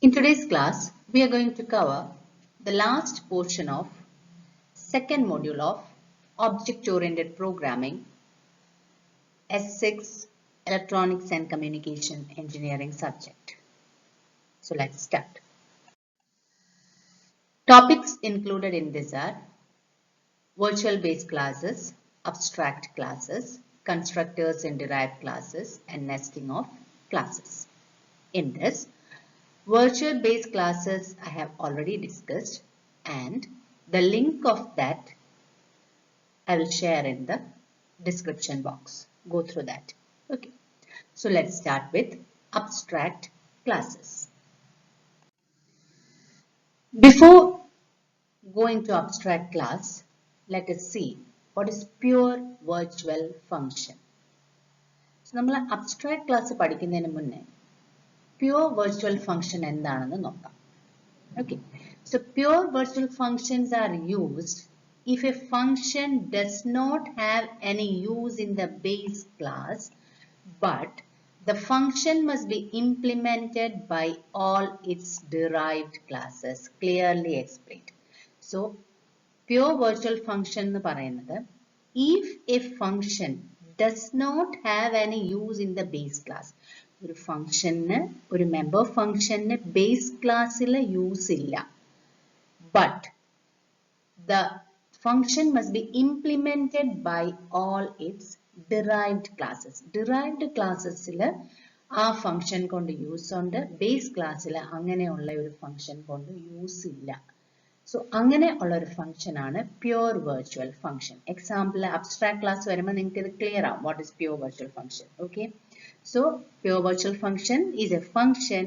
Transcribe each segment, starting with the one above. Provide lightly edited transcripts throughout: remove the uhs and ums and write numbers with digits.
In today's class, we are going to cover the last portion of second module of Object-Oriented Programming, S6 Electronics and Communication Engineering subject. So let's start. Topics included in this are virtual base classes, abstract classes, constructors and derived classes, and nesting of classes. In this, virtual base classes I have already discussed, and the link of that I will share in the description box. Go through that. Okay. So let's start with abstract classes. Before going to abstract class, let us see what is pure virtual function. So നമ്മൾ abstract class പഠിക്കുന്നതിന് മുന്നേ pure virtual function എന്താണെന്ന് നോക്കാം. Okay. So pure virtual functions are used if a function does not have any use in the base class, but the function must be implemented by all its derived classes. Clearly explained. So pure virtual function എന്ന് പറയുന്നത് if a function does not have any use in the base class. ഒരു ഫംഗ്ഷന് ഒരു member ഫംഗ്ഷന് base ക്ലാസ്സിൽ use ഇല്ല, but the function must be implemented by all its derived classes. Derived classes ആ function കൊണ്ട് യൂസ് ഉണ്ട്, ബേസ് ക്ലാസ്സിൽ അങ്ങനെയുള്ള ഒരു ഫംഗ്ഷൻ കൊണ്ട് യൂസ് ഇല്ല. സോ അങ്ങനെ ഉള്ള ഒരു ഫംഗ്ഷൻ ആണ് pure virtual function. Example abstract class വരുമ്പോൾ നിങ്ങൾക്ക് ഇത് ക്ലിയർ ആവും what is pure virtual function. Okay, so pure virtual function is a function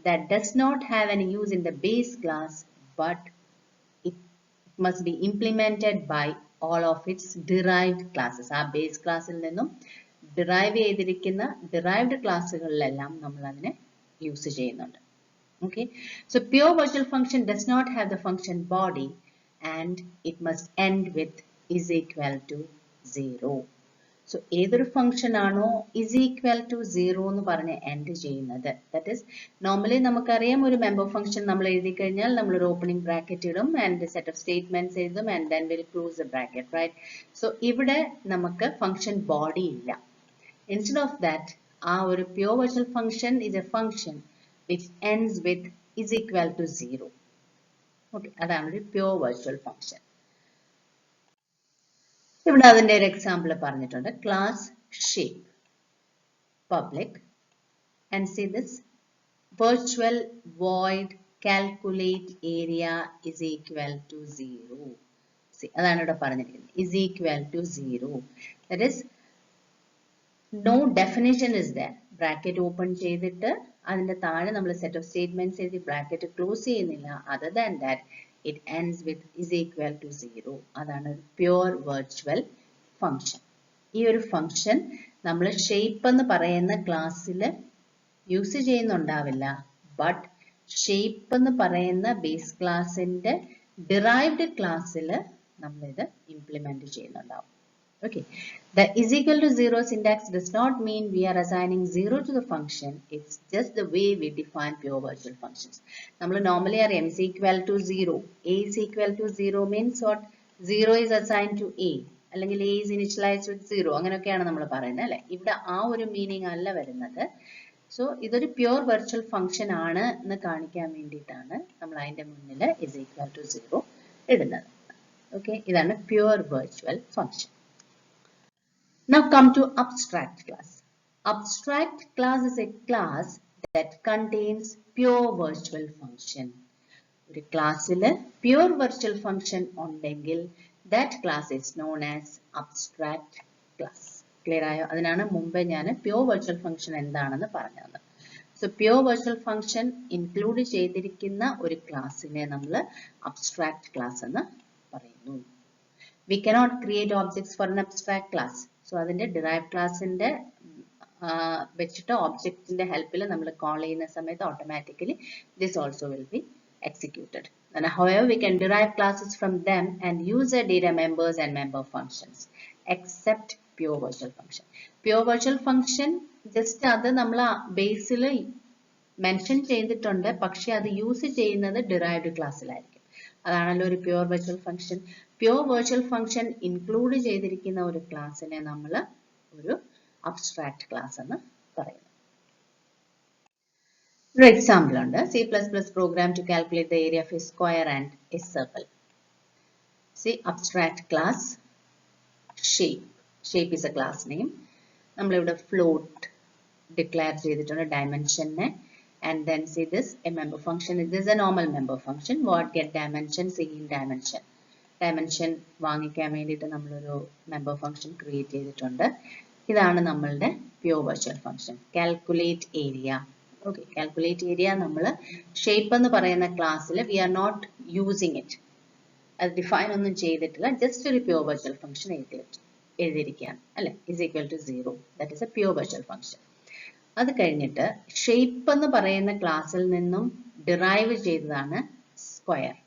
that does not have any use in the base class, but it must be implemented by all of its derived classes. ആ base classൽ നിന്നും derive ചെയ്തിരിക്കുന്ന derived ക്ലാസ്സുകളിലെല്ലാം നമ്മൾ അതിനെ use ചെയ്യുന്നുണ്ട്. Okay, so pure virtual function does not have the function body and it must end with is equal to 0. So ഏതൊരു function ആണോ is equal to 0 എന്ന് പറഞ്ഞ് എൻഡ് ചെയ്യുന്നത്, ദാറ്റ് ഈസ് നോർമലി നമുക്കറിയാം ഒരു മെമ്പർ ഫംഗ്ഷൻ നമ്മൾ എഴുതി കഴിഞ്ഞാൽ നമ്മൾ ഒരു ഓപ്പണിംഗ് ബ്രാക്കറ്റ് ഇടും ആൻഡ് സെറ്റ് ഓഫ് സ്റ്റേറ്റ്മെന്റ്സ് എഴുതും and then will close the bracket, right? So ഇവിടെ നമുക്ക് ഫംഗ്ഷൻ ബോഡി ഇല്ല. ഇൻസ്റ്റെഡ് ഓഫ് ദാറ്റ് ആ ഒരു pure virtual function is a function which ends with is equal to 0. Okay, അതാണ് ഒരു pure virtual function. ഇവിടെ അതിന്റെ ഒരു എക്സാമ്പിൾ പറഞ്ഞിട്ടുണ്ട്. Class shape public and see this virtual void calculate area is equal to 0. See, അതാണ് ഇവിടെ പറഞ്ഞിരിക്കുന്നത് is equal to 0. That is no definition is there. Bracket open ചെയ്തിട്ട് അതിന്റെ താഴെ നമ്മൾ സെറ്റ് ഓഫ് സ്റ്റേറ്റ്മെന്റ്സ് എഴുതി ബ്രാക്കറ്റ് ക്ലോസ് ചെയ്യുന്നില്ല. Other than that it ends with is equal to 0. അതാണ് പ്യൂർ വെർച്വൽ ഫംഗ്ഷൻ. ഈ ഒരു ഫംഗ്ഷൻ നമ്മൾ ഷേപ്പ് എന്ന് പറയുന്ന ക്ലാസ്സിൽ യൂസ് ചെയ്യുന്നുണ്ടാവില്ല, ബട്ട് ഷേപ്പ് എന്ന് പറയുന്ന ബേസ് ക്ലാസിന്റെ ഡിറൈവ്ഡ് ക്ലാസ്സിൽ നമ്മളിത് ഇംപ്ലിമെന്റ് ചെയ്യുന്നുണ്ടാവും. Okay, the is equal to 0 syntax does not mean we are assigning 0 to the function. It's just the way we define pure virtual functions. നമ്മൾ normally അറിയാം is equal to 0. A is equal to 0 means what? 0 is assigned to A. അല്ലെങ്കിൽ A is initialized with 0. അങ്ങനെയൊക്കെയാണ് നമ്മൾ പറയുന്നത്, അല്ലെ? ഇവിടെ ആ ഒരു മീനിങ് അല്ല വരുന്നത്. സോ ഇതൊരു പ്യൂർ വെർച്വൽ ഫംഗ്ഷൻ ആണ് എന്ന് കാണിക്കാൻ വേണ്ടിയിട്ടാണ് നമ്മൾ അതിന്റെ മുന്നിൽ is equal to 0 ഇടുന്നത്. ഓക്കെ, ഇതാണ് pure virtual function. Now come to abstract class. Abstract class is a class that contains pure virtual function. ഒരു ക്ലാസ്സിൽ pure virtual function ഉണ്ടെങ്കിൽ that class is known as abstract class. Clear ആയോ? അതിനാണ് മുമ്പേ ഞാൻ pure virtual function എന്താണെന്ന് പറഞ്ഞത്. So pure virtual function include ചെയ്തിരിക്കുന്ന ഒരു ക്ലാസ്സിനെ നമ്മൾ abstract class എന്ന് പറയുന്നു. We cannot create objects for an abstract class. So അതിന്റെ derived classന്റെ വെച്ചിട്ട് objectന്റെ helpൽ നമ്മൾ call ചെയ്യുന്ന സമയത്ത് automatically this also will be executed. And however, we can derive classes from them and use their data members and member functions except pure virtual function. Pure virtual function just അത് നമ്മൾ ബേസിൽ mention ചെയ്തിട്ടുണ്ട്, പക്ഷെ അത് use ചെയ്യുന്നത് derived ക്ലാസ്സിലായിരിക്കും. അതാണല്ലോ ഒരു pure virtual function. Pure virtual function include ചെയ്തിരിക്കുന്ന ഒരു ക്ലാസ്സിനെ നമ്മൾ ഒരു അബ്സ്ട്രാക്ട് ക്ലാസ് എന്ന് പറയുന്നു. ഒരു എക്സാമ്പിൾ ഉണ്ട്. C++ program to calculate the area of a square and a circle. See, abstract class shape. Shape is a class name. നമ്മൾ ഇവിടെ float declare ചെയ്തിട്ടുണ്ട് dimension നെ. And then see this a member function. This is a normal member function. What get dimension? See in dimension. Dimension വാങ്ങിക്കാൻ വേണ്ടിയിട്ട് നമ്മളൊരു member function create ചെയ്തിട്ടുണ്ട്. ഇതാണ് നമ്മളുടെ pure virtual function. Calculate area. Okay, calculate area നമ്മൾ shape എന്ന് പറയുന്ന ക്ലാസ്സിൽ we are not using it. അത് define ഒന്നും ചെയ്തിട്ടില്ല. Just ഒരു pure virtual function എഴുതിയിരിക്കുകയാണ് അല്ലെ, is equal to 0. That is a pure virtual function. അത് കഴിഞ്ഞിട്ട് shape എന്ന് പറയുന്ന ക്ലാസ്സിൽ നിന്നും derive ചെയ്തതാണ് square.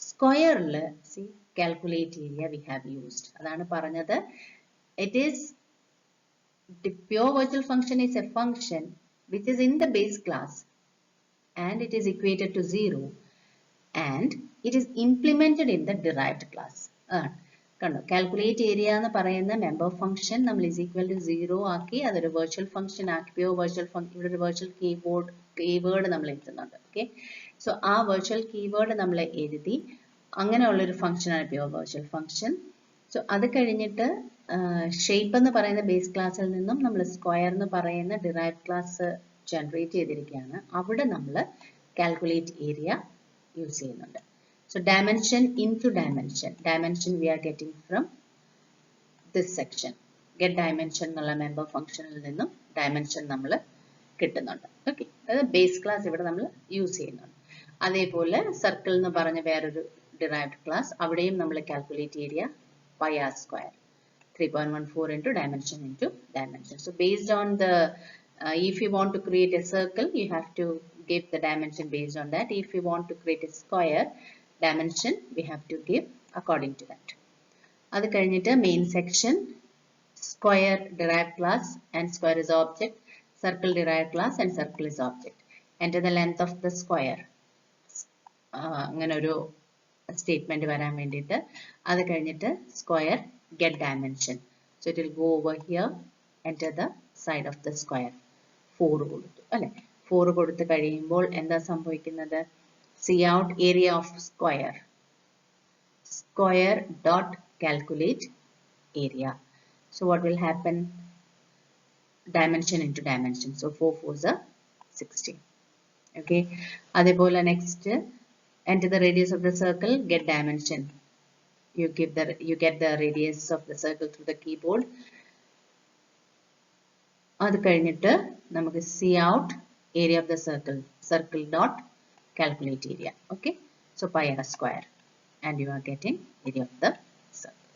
Squareൽ see calculate area we have used. അതാണ് പറഞ്ഞത്. It is the pure virtual function is a function which is in the base class and it is equated to 0 and it is implemented in the derived class. കണ്ടോ, calculate area എന്ന് പറയുന്ന member function നമ്മൾ is equal to 0 ആക്കി അതൊരു virtual function ആക്കി, pure virtual function, ഇവിടെ ഒരു virtual keyword നമ്മൾ എഴുതുന്നുണ്ട്. ഓക്കെ, സോ ആ virtual keyword നമ്മൾ എഴുതി, അങ്ങനെയുള്ളൊരു ഫംഗ്ഷനാണ് pure virtual function. സോ അത് കഴിഞ്ഞിട്ട് ഷേപ്പ് എന്ന് പറയുന്ന ബേസ് ക്ലാസ്സിൽ നിന്നും നമ്മൾ സ്ക്വയർ എന്ന് പറയുന്ന ഡിറൈവ്ഡ് ക്ലാസ് ജനറേറ്റ് ചെയ്തിരിക്കുകയാണ്. അവിടെ നമ്മൾ കാൽക്കുലേറ്റ് ഏരിയ യൂസ് ചെയ്യുന്നുണ്ട്. So dimension into dimension. Dimension we are getting from this section. Get dimension എന്നുള്ള മെമ്പർ ഫംഗ്ഷനിൽ നിന്നും ഡയമെൻഷൻ നമ്മൾ കിട്ടുന്നുണ്ട്. ഓക്കെ, അതായത് ബേസ് ക്ലാസ് ഇവിടെ നമ്മൾ യൂസ് ചെയ്യുന്നുണ്ട്. അതേപോലെ സർക്കിൾ എന്ന് പറഞ്ഞ വേറൊരു ഡിറൈവ്ഡ് ക്ലാസ്, അവിടെയും നമ്മൾ calculate area pi r square 3.14 into dimension. So based on the if you want to create a circle, you have to give the dimension based on that. If you want to create a square, dimension we have to give according to that. അത് കഴിഞ്ഞിട്ട് main section, square derived class and square is object, circle derived class and circle is object. Enter the length of the square. അങ്ങനെ ഒരു statement വരാൻ വേണ്ടിയിട്ട് അത് കഴിഞ്ഞിട്ട് square get dimension. So it will go over here, enter the side of the square. 4 കൊടുത്തു അല്ലെ. 4 കൊടുത്തു കഴിയുമ്പോൾ എന്താ സംഭവിക്കുന്നത്? cout area of square. Square dot calculate area. So what will happen? Dimension into dimension. So 4 4s are 16. Okay. അതേപോലെ next, enter the radius of the circle, get dimension. You get the radius of the circle through the keyboard. അത് കഴിഞ്ഞിട്ട് നമുക്ക് cout area of the circle dot calculate area. Okay, so pi r square and you are getting area of the circle.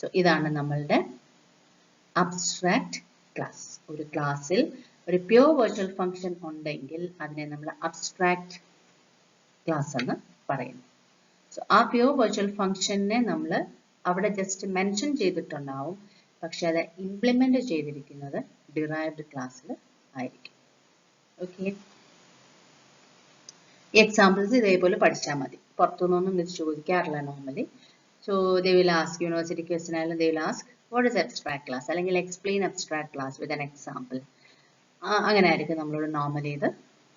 So ഇതാണ് നമ്മളുടെ abstract class. ഒരു ക്ലാസ്സിൽ ഒരു pure virtual function ഉണ്ടെങ്കിൽ അതിനെ നമ്മൾ abstract ക്ലാസ് എന്ന് പറയുന്നു. സോ ആ പ്യുവർ വെർച്വൽ ഫംഗ്ഷനെ നമ്മൾ അവിടെ ജസ്റ്റ് മെൻഷൻ ചെയ്തിട്ടുണ്ടാവും, പക്ഷെ അത് ഇംപ്ലിമെന്റ് ചെയ്തിരിക്കുന്നത് ഡിറൈവ്ഡ് ക്ലാസ്സിൽ ആയിരിക്കും. ഓക്കെ, ഈ എക്സാമ്പിൾസ് ഇതേപോലെ പഠിച്ചാൽ മതി. പുറത്തുനിന്നൊന്നും ഇത് ചോദിക്കാറില്ല normally. So they will ask, university question ആയാലും they will ask what is abstract class, അല്ലെങ്കിൽ explain abstract class with an example. അങ്ങനെ ആയിരിക്കും നമ്മളോട് നോർമലി ഇത്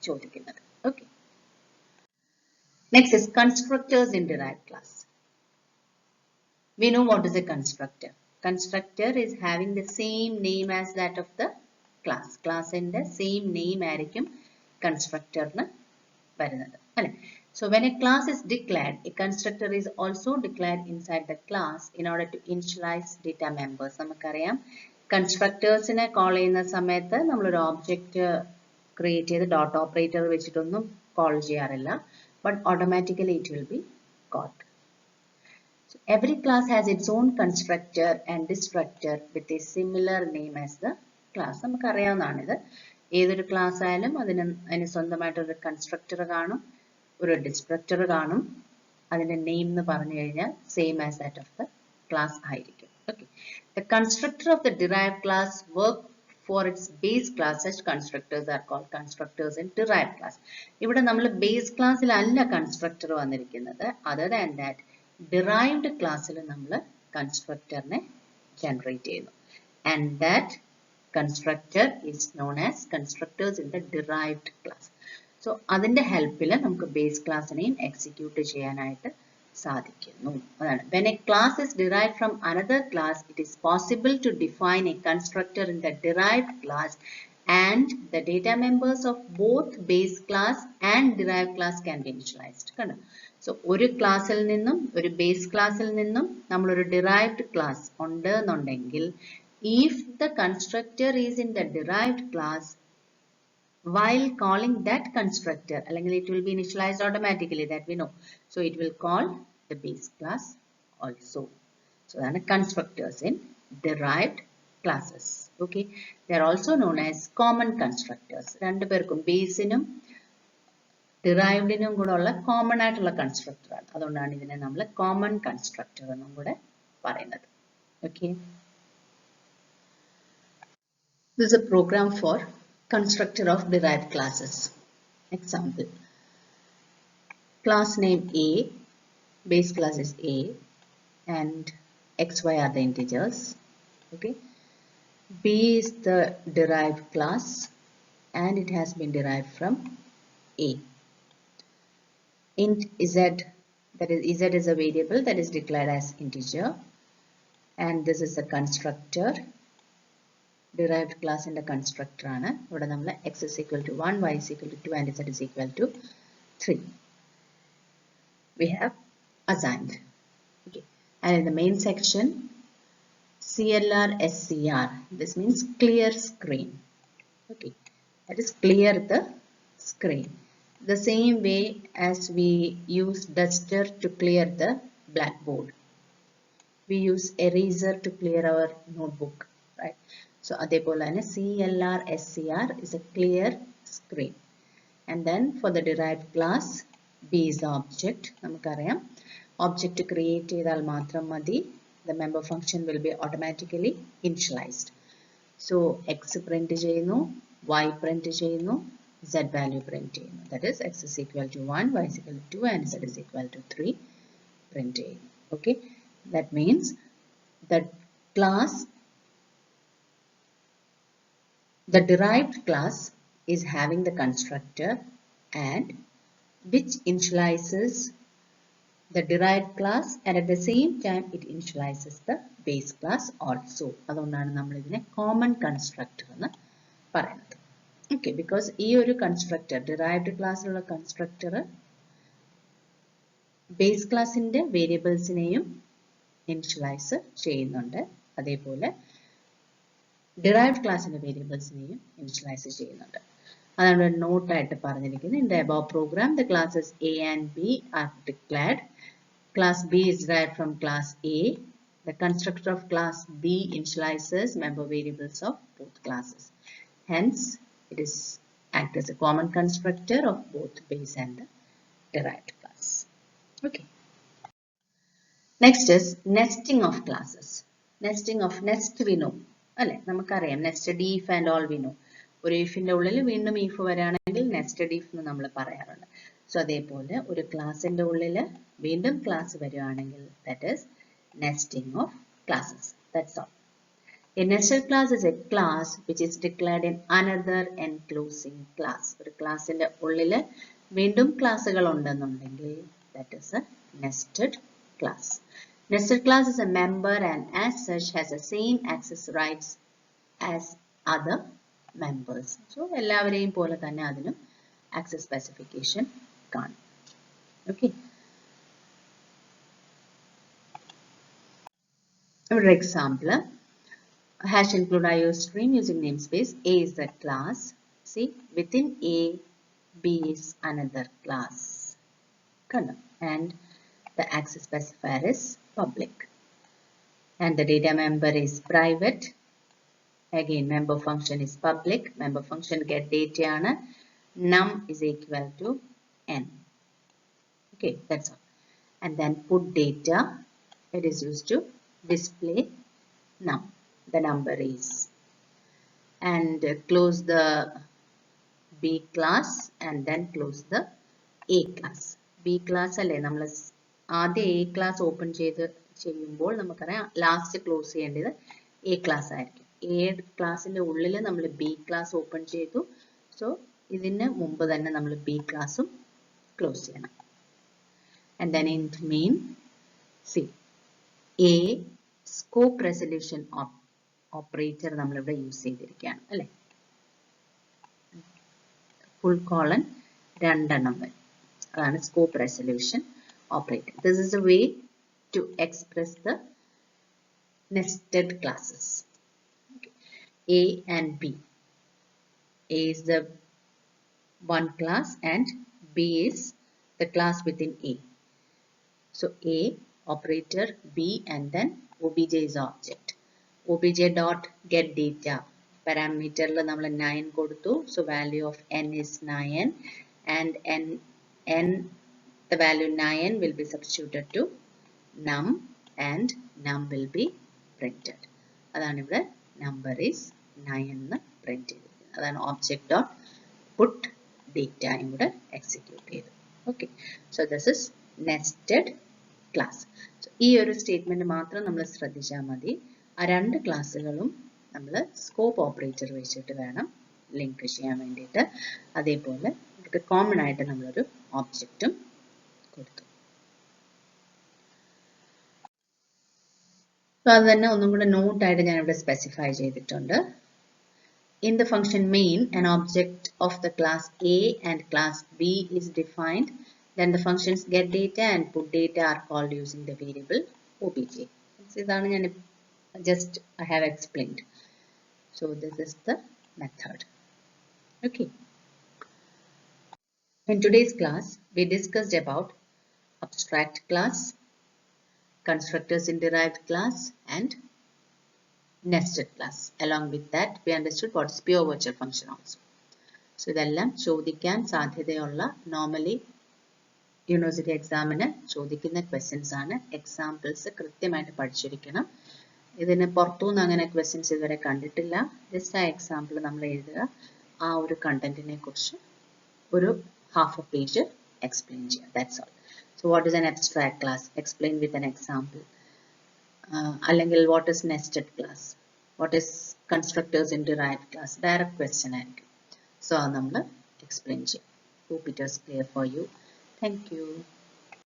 ചോദിക്കുന്നത്. Okay, next is constructors in derived class. We know what is a constructor. Constructor is having the same name as that of the class. Class in the same name ആയിരിക്കും constructor ന് വരുന്നത് അല്ലെ. So when a class is declared, a constructor is also declared inside the class in order to initialize data members. നമുക്കറിയാം constructors നെ call ചെയ്യുന്ന സമയത്ത് നമ്മളൊരു object create ചെയ്ത് ഡോട്ട് ഓപ്പറേറ്റർ വെച്ചിട്ടൊന്നും കോൾ ചെയ്യാറില്ല, but automatically it will be called. So every class has its own constructor and destructor with a similar name as the class. നമുക്ക് അറിയാവുന്നതാണിത്. ഏതൊരു class ആയാലും അതിന് സ്വന്തമായിട്ടൊരു കൺസ്ട്രക്ടർ കാണും, ഒരു ഡിസ്ട്രക്ടർ കാണും. അതിന്റെ നെയിം എന്ന് പറഞ്ഞു കഴിഞ്ഞാൽ same as that of the class ആയിരിക്കും. Okay. The constructor of the derived class work for its base class, such constructors are called constructors in derived class. ഇവിടെ നമ്മൾ base classൽ അല്ല constructor വന്നിരിക്കുന്നത്. Other than that, derived classൽ നമ്മൾ constructorനെ generate ചെയ്യുന്നു. And that constructor is known as constructors in the derived class. So അതിന്റെ helpൽ നമുക്ക് base classനെയും execute ചെയ്യാനായിട്ട് സാധിക്കുന്നു. അതാണ്. When a class is derived from another class, it is possible to define a constructor in the derived class and the data members of both base class and derived class can be initialized. കണ്ടോ? So ഒരു ക്ലാസ്സിൽ നിന്നും ഒരു base ക്ലാസ്സിൽ നിന്നും നമ്മൾ ഒരു derived class ഉണ്ട് എന്നുണ്ടെങ്കിൽ if the constructor is in the derived class while calling that constructor, it will be initialized automatically, that we know. So it will call the base class also. So that are constructors in derived classes. Okay, they are also known as common constructors. Rendu perkum base inum derived inum kuda ulla common aayittulla constructor aanu. Adondana idine nammal common constructor ennum kuda parayunnathu. Okay, this is a program for constructor of derived classes. Example, class name A, base class is A, and xy are the integers. Okay, B is the derived class and it has been derived from A. Int z, that is z is a variable that is declared as integer, and this is the constructor. Derived class in the constructor ആണ്. ഇവിടെ നമ്മൾ x is equal to 1, y is equal to 2 and z is equal to 3. We have assigned. Okay. And in the main section, CLR SCR, this means clear screen. Okay, that is clear the screen. The same way as we use duster to clear the blackboard, we use eraser to clear our notebook, right? So adepolane CLR SCR is a clear screen. And then for the derived class, B is the object. Namakkariyam object create ചെയ്താൽ മാത്രം മതി, the member function will be automatically initialized. So x print ചെയ്യുന്നു, y print ചെയ്യുന്നു, z value print ചെയ്യുന്നു. That is x is equal to 1, y is equal to 2 and z is equal to 3 print ചെയ്യുന്നു. Okay, that means that class, the derived class is having the constructor and which initializes the derived class, and at the same time it initializes the base class also. അതുകൊണ്ടാണ് നമ്മൾ ഇതിനെ common constructor എന്ന് പറയുന്നത്. Okay, because ഈ ഒരു constructor, derived classലുള്ള constructor base classന്റെ variablesനെയും initialize ചെയ്യുന്നുണ്ട്. അതേപോലെ derived classന്റെ variablesനെയും initialize ചെയ്യുന്നുണ്ട്. അതാണ് നോട്ട് ആയിട്ട് പറഞ്ഞിരിക്കുന്നത്. In the above program, the classes A and B are declared. Class B is derived from class A. The constructor of class B initializes member variables of both classes. Hence, it is act as a common constructor of both base and the derived class. Okay. Next is nesting of classes. Nesting of nest we know. അല്ലെ, നമുക്കറിയാം nested if and all we know. ഒരു ifന്റെ ഉള്ളിൽ വീണ്ടും if വരാണെങ്കിൽ nested if എന്ന് നമ്മൾ പറയാറുണ്ട്. So അതേപോലെ ഒരു ക്ലാസിന്റെ ഉള്ളിൽ വീണ്ടും ക്ലാസ് വരുവാണെങ്കിൽ that is nesting of classes. That's all. A nested class is a class which is declared in another enclosing class. ഒരു ക്ലാസിന്റെ ഉള്ളിൽ വീണ്ടും ക്ലാസുകൾ ഉണ്ടെന്നുണ്ടെങ്കിൽ that is a nested class. Nested class is a member and as such has the same access rights as other members. So എല്ലാവരെയും പോലെ തന്നെ അതിനും access specification കാണും. Okay. For example, hash include IO stream using namespace. A is the class. See, within A, B is another class. And the access specifier is public. And the data member is private. Again, member function is public. Member function get data. Num is equal to n. Okay, that's all. And then put data. It is used to display num. The number is. and close the B class and then close the A class. B class അല്ലേ നമ്മൾ ആദ്യം A class open ചെയ്യുമ്പോൾ നമുക്കറിയാം last close ചെയ്യേണ്ടത് A class ആയിരിക്കും. A ക്ലാസ്സിന്റെ ഉള്ളിൽ നമ്മൾ B class open ചെയ്തു. സോ ഇതിന് മുമ്പ് തന്നെ നമ്മൾ B classഉം ക്ലോസ് ചെയ്യണം. And then in main, see, A scope resolution operator നമ്മൾ ഇവിടെ യൂസ് ചെയ്തിരിക്കുകയാണ് അല്ലേ. Full colon രണ്ടെണ്ണം വരും. അതാണ് scope resolution operator. This is a way to express the nested classes. Okay. A and B. A is the one class and B is the class within A. So A operator, B, and then obj is object. Obj dot get data. Parameter la nammal 9 koduthu. So value of n is 9 and n the value 9 will be substituted to num and num will be printed. Adana ivide number is 9 ennu print cheyidirukkunnu. Adana object dot put data ivide execute cheyidu. Okay. So this is nested class. So ഈ ഒരു statement മാത്രം നമ്മൾ ശ്രദ്ധിച്ചാൽ മതി. ആ രണ്ട് ക്ലാസ്സുകളും നമ്മൾ സ്കോപ്പ് ഓപ്പറേറ്റർ വെച്ചിട്ട് വേണം ലിങ്ക് ചെയ്യാൻ വേണ്ടിയിട്ട്. അതേപോലെ ഇവർക്ക് കോമൺ ആയിട്ട് നമ്മളൊരു ഓബ്ജക്റ്റും കൊടുത്തു. സോ അത് തന്നെ ഒന്നും കൂടെ നോട്ടായിട്ട് ഞാൻ ഇവിടെ സ്പെസിഫൈ ചെയ്തിട്ടുണ്ട്. In the function main, an object of the class A and class B is defined. Then the functions get data and put data are called using the variable obj. ഇതാണ് ഞാൻ I have explained. So this is the method. Okay. In today's class, we discussed about abstract class, constructors in derived class, and nested class. Along with that, we understood what is pure virtual function also. So ഇതെല്ലാം ചോദിക്കാൻ സാധ്യതയുള്ള normally university എക്സാമിന് ചോദിക്കുന്ന questions ആണ്. Examples കൃത്യമായിട്ട് പഠിച്ചിരിക്കണം. ഇതിന് പുറത്തുനിന്ന് അങ്ങനെ ക്വസ്റ്റ്യൻസ് ഇതുവരെ കണ്ടിട്ടില്ല. ജസ്റ്റ് ആ എക്സാമ്പിൾ നമ്മൾ എഴുതുക. ആ ഒരു കണ്ടന്റിനെ കുറിച്ച് ഒരു ഹാഫ് എ പേജ് എക്സ്പ്ലെയിൻ ചെയ്യുക. That's all. So what is an abstract class? Explain with an example. അല്ലെങ്കിൽ what is nested class? What is constructors in derived class? Direct question ആയിരിക്കും. സോ അത് നമ്മൾ എക്സ്പ്ലെയിൻ ചെയ്യും. Hope it was clear for you. Thank you.